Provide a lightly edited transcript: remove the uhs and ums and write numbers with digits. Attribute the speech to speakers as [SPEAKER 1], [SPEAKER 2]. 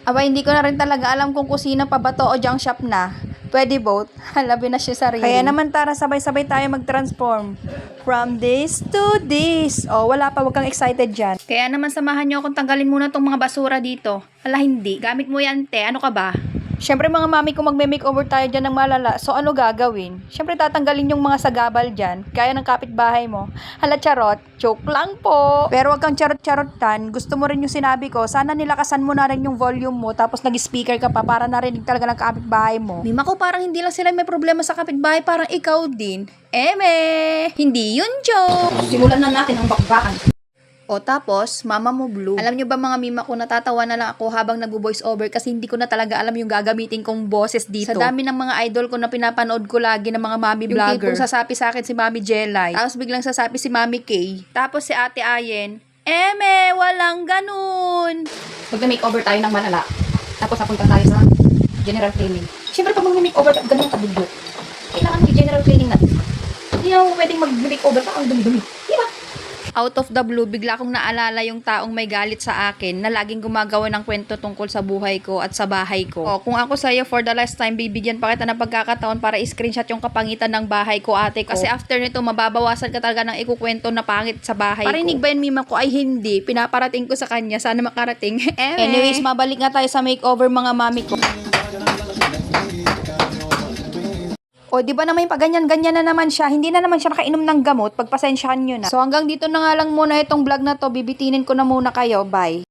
[SPEAKER 1] Aba, hindi ko na rin talaga alam kung kusina pa ba to o junk shop na. Pwede both. Halabi na siya sarili. Kaya naman tara, sabay-sabay tayo mag-transform. From this to this. Oh, wala pa, wag kang excited dyan. Kaya naman samahan nyo akong tanggalin muna tong mga basura dito. Ala, hindi. Gamit mo yan, te. Ano ka ba? Siyempre mga mami, kung magme-makeover tayo dyan ng malala, so ano gagawin? Siyempre tatanggalin yung mga sagabal dyan, kaya ng kapitbahay mo. Hala, charot, joke lang po. Pero wag kang charot-charotan, gusto mo rin yung sinabi ko, sana nilakasan mo na rin yung volume mo, tapos nag-speaker ka pa para narinig talaga ng kapitbahay mo. Mima ko, parang hindi lang sila may problema sa kapitbahay, parang ikaw din. Eme! Hindi yun joke!
[SPEAKER 2] Simulan na natin ang bakbakan.
[SPEAKER 1] O tapos, Mama mo Blue. Alam nyo ba mga mima ko, natatawa na lang ako habang nag-voice over kasi hindi ko na talaga alam yung gagamitin kong boses dito. Sa dami ng mga idol ko na pinapanood ko lagi ng mga mami vlogger. Yung tipong sasapi sa akin si Mami Jelay. Tapos biglang sasapi si Mami Kay. Tapos si Ate Ayen, Eme, walang ganun.
[SPEAKER 2] Magme-makeover tayo ng malala. Tapos napunta tayo sa general cleaning. Siyempre pag magme-makeover, ganun kabundok. Kailangan mag-general cleaning natin. Hindi na pwedeng mag-makeover ka ang dumi-dumi. Di ba?
[SPEAKER 1] Out of the blue, bigla kong naalala yung taong may galit sa akin na laging gumagawa ng kwento tungkol sa buhay ko at sa bahay ko. O, kung ako sa'yo for the last time, bibigyan pa kita ng pagkakataon para i-screenshot yung kapangitan ng bahay ko, ate ko. Kasi after nito, mababawasan ka talaga ng ikukwento na pangit sa bahay ko. Parinig ba yun, mima ko? Ay, hindi. Pinaparating ko sa kanya. Sana makarating. Anyways, mabalik nga tayo sa makeover mga mami ko. O, di ba naman paganyan-ganyan na naman siya, hindi na naman siya nakainom ng gamot, pagpasensyahan nyo na. So, hanggang dito na nga lang muna itong vlog na to, bibitinin ko na muna kayo, bye.